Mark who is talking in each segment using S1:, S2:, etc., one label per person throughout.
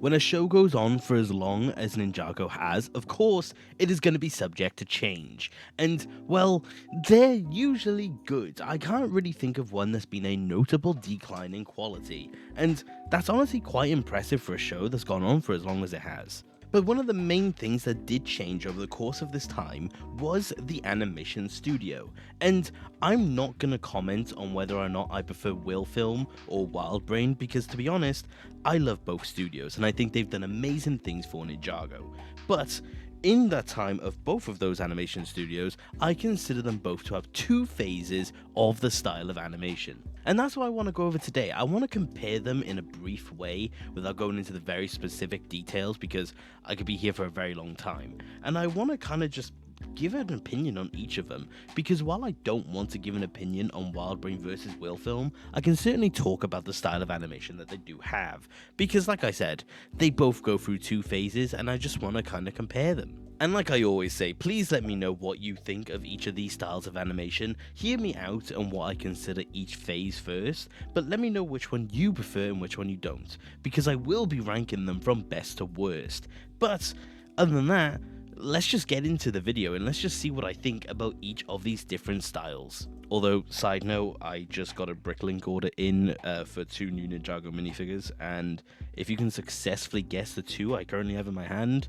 S1: when a show goes on for as long as Ninjago has, of course, it is going to be subject to change. And, well, they're usually good. I can't really think of one that's been a notable decline in quality. And that's honestly quite impressive for a show that's gone on for as long as it has. But one of the main things that did change over the course of this time was the animation studio. And I'm not going to comment on whether or not I prefer Will Film or Wildbrain, because to be honest, I love both studios and I think they've done amazing things for Ninjago. But in that time of both of those animation studios, I consider them both to have two phases of the style of animation. And that's what I want to go over today. I want to compare them in a brief way without going into the very specific details, because I could be here for a very long time. And I want to kind of just give an opinion on each of them, because while I don't want to give an opinion on Wildbrain versus Will Film, I can certainly talk about the style of animation that they do have, because like I said, they both go through two phases and I just want to kind of compare them. And like I always say, please let me know what you think of each of these styles of animation. Hear me out on what I consider each phase first, but let me know which one you prefer and which one you don't, because I will be ranking them from best to worst. But other than that, let's just get into the video and let's just see what I think about each of these different styles. Although, side note, I just got a Bricklink order in for 2 new Ninjago minifigures, and if you can successfully guess the 2 I currently have in my hand,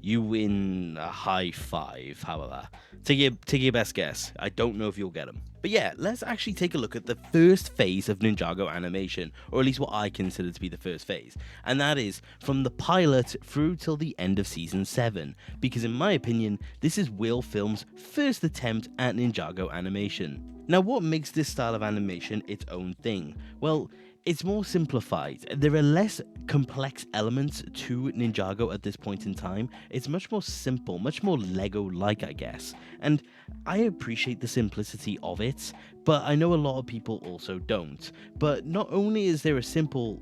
S1: you win a high five. However, take your best guess. I don't know if you'll get them. But yeah, let's actually take a look at the first phase of Ninjago animation, or at least what I consider to be the first phase, and that is from the pilot through till the end of season 7, because in my opinion, this is Will Film's first attempt at Ninjago animation. Now, what makes this style of animation its own thing? Well, it's more simplified. There are less complex elements to Ninjago at this point in time. It's much more simple, much more Lego-like, I guess. And I appreciate the simplicity of it, but I know a lot of people also don't. But not only is there a simple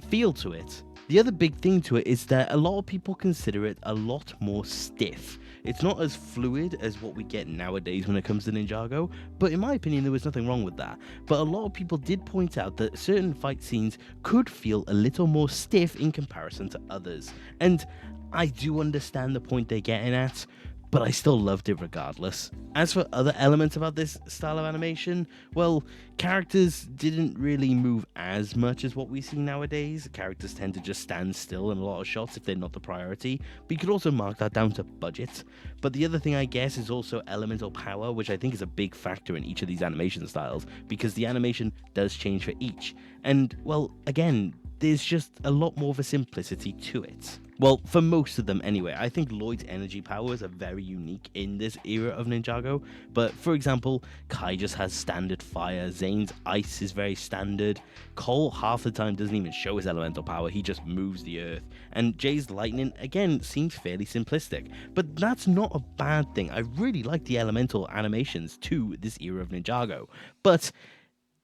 S1: feel to it, the other big thing to it is that a lot of people consider it a lot more stiff. It's not as fluid as what we get nowadays when it comes to Ninjago, but in my opinion there was nothing wrong with that. But a lot of people did point out that certain fight scenes could feel a little more stiff in comparison to others. And I do understand the point they're getting at, but I still loved it regardless. As for other elements about this style of animation, well, characters didn't really move as much as what we see nowadays. Characters tend to just stand still in a lot of shots if they're not the priority, but you could also mark that down to budget. But the other thing I guess is also elemental power, which I think is a big factor in each of these animation styles, because the animation does change for each. And, well, again, there's just a lot more of a simplicity to it. Well, for most of them anyway. I think Lloyd's energy powers are very unique in this era of Ninjago, but for example, Kai just has standard fire, Zane's ice is very standard, Cole half the time doesn't even show his elemental power, he just moves the earth, and Jay's lightning again seems fairly simplistic, but that's not a bad thing. I really like the elemental animations to this era of Ninjago, but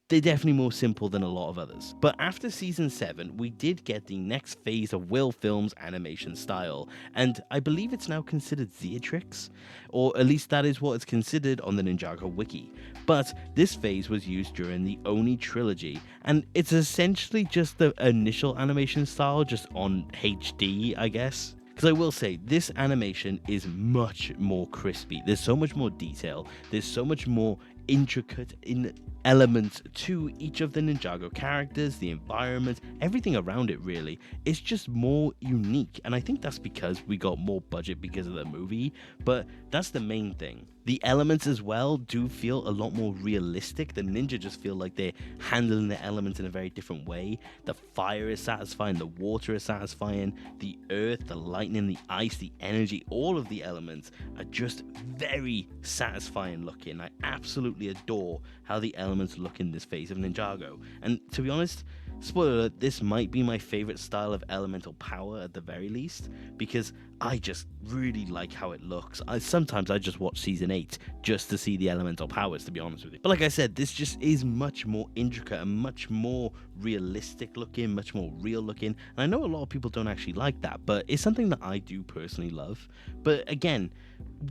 S1: they're definitely more simple than a lot of others. But after season 7, we did get the next phase of Will Film's animation style, and I believe it's now considered Zeatrix, or at least that is what it's considered on the Ninjago wiki. But this phase was used during the Oni trilogy, and it's essentially just the initial animation style, just on HD, I guess. Because I will say, this animation is much more crispy. There's so much more detail, there's so much more intricate in elements to each of the Ninjago characters, the environment, everything around it really. It's just more unique, and I think that's because we got more budget because of the movie, but that's the main thing. The elements as well do feel a lot more realistic. The ninja just feel like they're handling the elements in a very different way. The fire is satisfying, the water is satisfying, the earth, the lightning, the ice, the energy, all of the elements are just very satisfying looking. I absolutely adore how the elements look in this phase of Ninjago. And to be honest, spoiler alert, this might be my favorite style of elemental power at the very least, because I just really like how it looks. Sometimes I just watch season 8 just to see the elemental powers, to be honest with you. But like I said, this just is much more intricate and much more realistic looking, much more real looking. And I know a lot of people don't actually like that, but it's something that I do personally love. But again,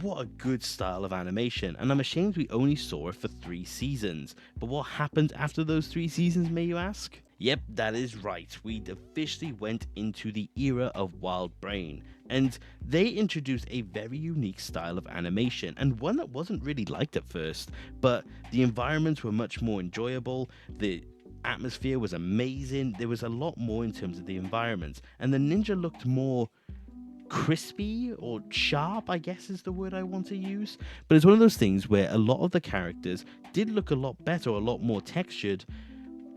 S1: what a good style of animation, and I'm ashamed we only saw it for 3 seasons. But what happened after those 3 seasons, may you ask? Yep, that is right. We officially went into the era of Wild Brain, and they introduced a very unique style of animation, and one that wasn't really liked at first, but the environments were much more enjoyable, the atmosphere was amazing, there was a lot more in terms of the environments, and the ninja looked more crispy or sharp, I guess is the word I want to use. But it's one of those things where a lot of the characters did look a lot better, a lot more textured,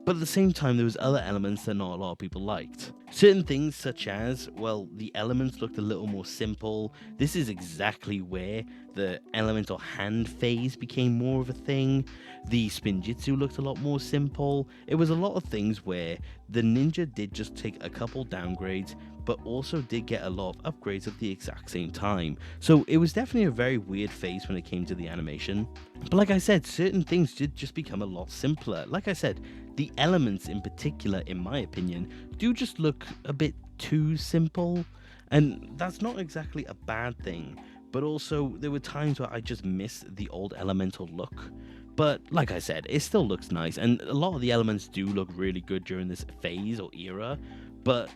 S1: but at the same time, there was other elements that not a lot of people liked. Certain things such as, well, the elements looked a little more simple. This is exactly where the elemental hand phase became more of a thing. The spinjitzu looked a lot more simple. It was a lot of things where the ninja did just take a couple downgrades, but also did get a lot of upgrades at the exact same time. So it was definitely a very weird phase when it came to the animation. But like I said, certain things did just become a lot simpler. Like I said, the elements in particular, in my opinion, do just look a bit too simple. And that's not exactly a bad thing, but also there were times where I just missed the old elemental look. But like I said, it still looks nice, and a lot of the elements do look really good during this phase or era, but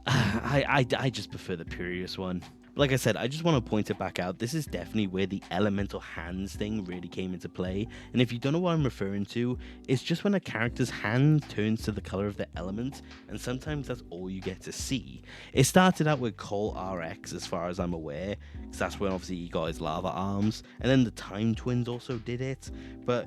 S1: I just prefer the previous one. Like I said, I just want to point it back out. This is definitely where the elemental hands thing really came into play. And if you don't know what I'm referring to, it's just when a character's hand turns to the color of their element, and sometimes that's all you get to see. It started out with Cole RX, as far as I'm aware, because that's when obviously he got his lava arms, and then the Time Twins also did it. But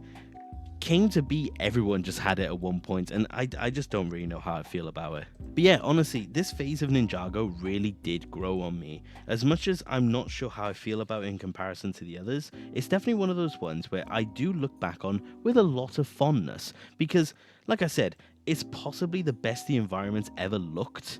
S1: came to be everyone just had it at one point, and I just don't really know how I feel about it. But yeah, honestly, this phase of Ninjago really did grow on me. As much as I'm not sure how I feel about it in comparison to the others, it's definitely one of those ones where I do look back on with a lot of fondness, because like I said, it's possibly the best the environment's ever looked.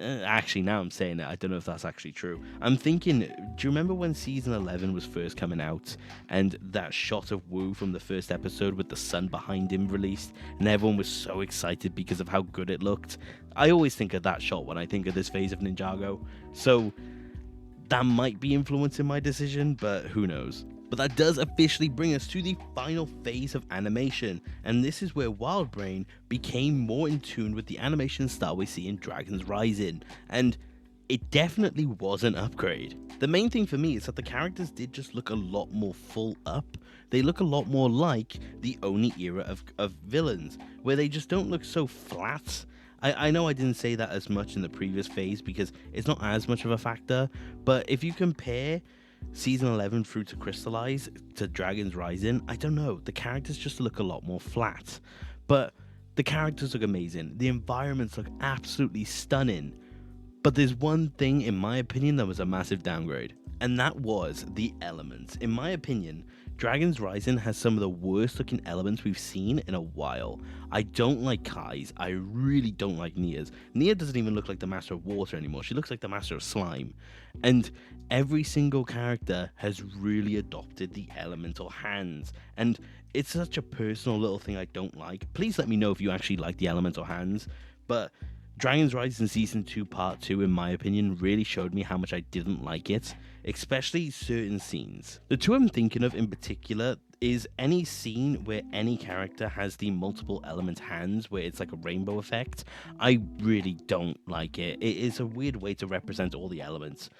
S1: Actually, now I'm saying it, I don't know if that's actually true. I'm thinking, do you remember when season 11 was first coming out, and that shot of Wu from the first episode with the sun behind him released, and everyone was so excited because of how good it looked? I always think of that shot when I think of this phase of Ninjago, so that might be influencing my decision, but who knows. But that does officially bring us to the final phase of animation, and this is where Wild Brain became more in tune with the animation style we see in Dragon's Rising, and it definitely was an upgrade. The main thing for me is that the characters did just look a lot more full up. They look a lot more like the Oni era of villains, where they just don't look so flat. I know I didn't say that as much in the previous phase because it's not as much of a factor, but if you compare Season 11 through to Crystallize to Dragon's Rising, I don't know, the characters just look a lot more flat. But the characters look amazing, the environments look absolutely stunning. But there's one thing, in my opinion, that was a massive downgrade, and that was the elements. In my opinion, Dragon's Rising has some of the worst looking elements we've seen in a while. I don't like Kai's, I really don't like Nia's. Nia doesn't even look like the Master of Water anymore, she looks like the Master of Slime. And every single character has really adopted the elemental hands, and it's such a personal little thing I don't like. Please let me know if you actually like the elemental hands, but Dragon's Rising Season 2 Part 2, in my opinion, really showed me how much I didn't like it, especially certain scenes. The two I'm thinking of in particular is any scene where any character has the multiple element hands, where it's like a rainbow effect. I really don't like it. It is a weird way to represent all the elements.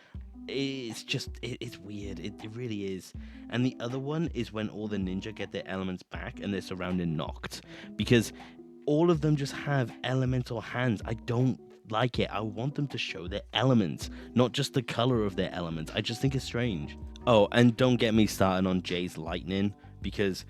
S1: It's weird, it really is. And the other one is when all the ninja get their elements back and they're surrounded knocked, because all of them just have elemental hands. I don't like it. I want them to show their elements, not just the color of their elements. I just think it's strange. Oh, and don't get me started on Jay's lightning, because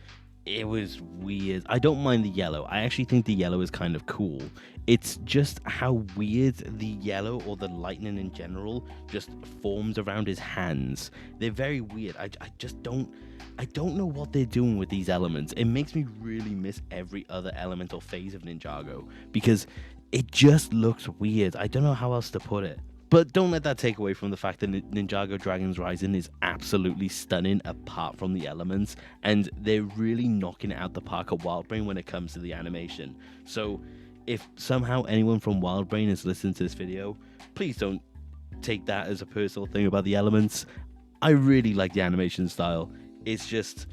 S1: it was weird. I don't mind the yellow. I actually think the yellow is kind of cool. It's just how weird the yellow, or the lightning in general, just forms around his hands. They're very weird. I don't know what they're doing with these elements. It makes me really miss every other elemental phase of Ninjago, because it just looks weird. I don't know how else to put it. But don't let that take away from the fact that Ninjago Dragon's Rising is absolutely stunning apart from the elements, and they're really knocking it out the park at Wild Brain when it comes to the animation. So if somehow anyone from Wild Brain is listening to this video, please don't take that as a personal thing about the elements. I really like the animation style. It's just,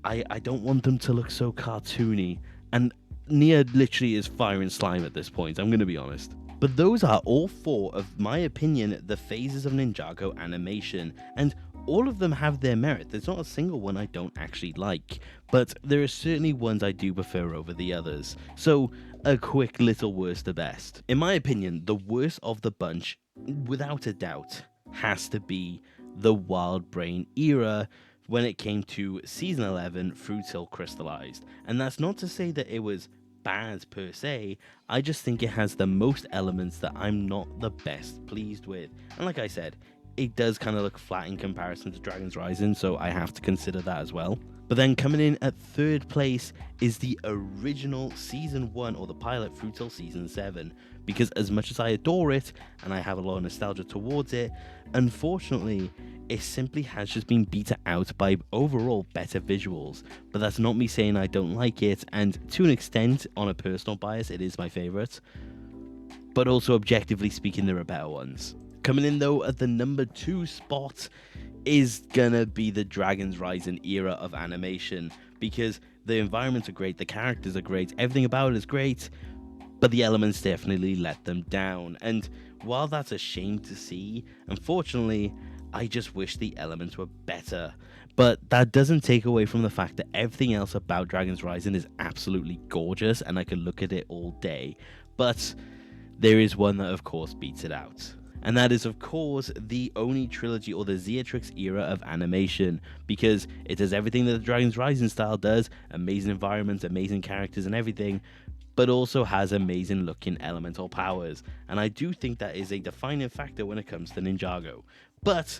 S1: I don't want them to look so cartoony, and Nia literally is fire and slime at this point, I'm gonna be honest. But those are all four of my opinion, the phases of Ninjago animation, and all of them have their merit. There's not a single one I don't actually like, but there are certainly ones I do prefer over the others. So, a quick little worst to best. In my opinion, the worst of the bunch, without a doubt, has to be the Wild Brain era when it came to Season 11 through till Crystallized. And that's not to say that it was bad per se, I just think it has the most elements that I'm not the best pleased with. And like I said, it does kind of look flat in comparison to Dragon's Rising, so I have to consider that as well. But then coming in at third place is the original Season 1 or the pilot through till Season 7, because as much as I adore it and I have a lot of nostalgia towards it, unfortunately it simply has just been beaten out by overall better visuals. But that's not me saying I don't like it, and to an extent, on a personal bias, it is my favourite. But also objectively speaking, there are better ones. Coming in though at the number 2 spot is gonna be the Dragon's Rising era of animation, because the environments are great, the characters are great, everything about it is great, but the elements definitely let them down. And while that's a shame to see, unfortunately, I just wish the elements were better. But that doesn't take away from the fact that everything else about Dragon's Rising is absolutely gorgeous, and I could look at it all day. But there is one that, of course, beats it out. And that is, of course, the Oni trilogy or the Zeatrix era of animation, because it does everything that the Dragon's Rising style does, amazing environments, amazing characters and everything, but also has amazing looking elemental powers. And I do think that is a defining factor when it comes to Ninjago. But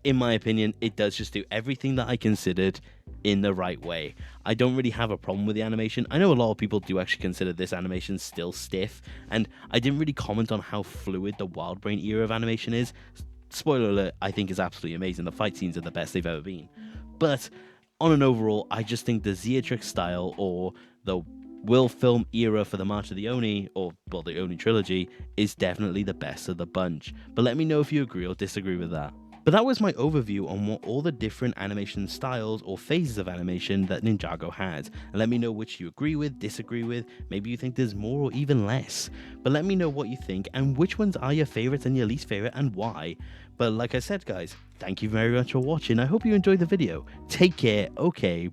S1: in my opinion, it does just do everything that I considered in the right way. I don't really have a problem with the animation. I know a lot of people do actually consider this animation still stiff, and I didn't really comment on how fluid the Wild Brain era of animation is. Spoiler alert, I think is absolutely amazing. The fight scenes are the best they've ever been. But on an overall, I just think the Zeatrix style, or the Will Film era for the March of the Oni, or well, the Oni trilogy, is definitely the best of the bunch. But let me know if you agree or disagree with that. But that was my overview on what all the different animation styles or phases of animation that Ninjago has. And let me know which you agree with, disagree with, maybe you think there's more or even less. But let me know what you think and which ones are your favorites and your least favorite and why. But like I said guys, thank you very much for watching. I hope you enjoyed the video. Take care, okay,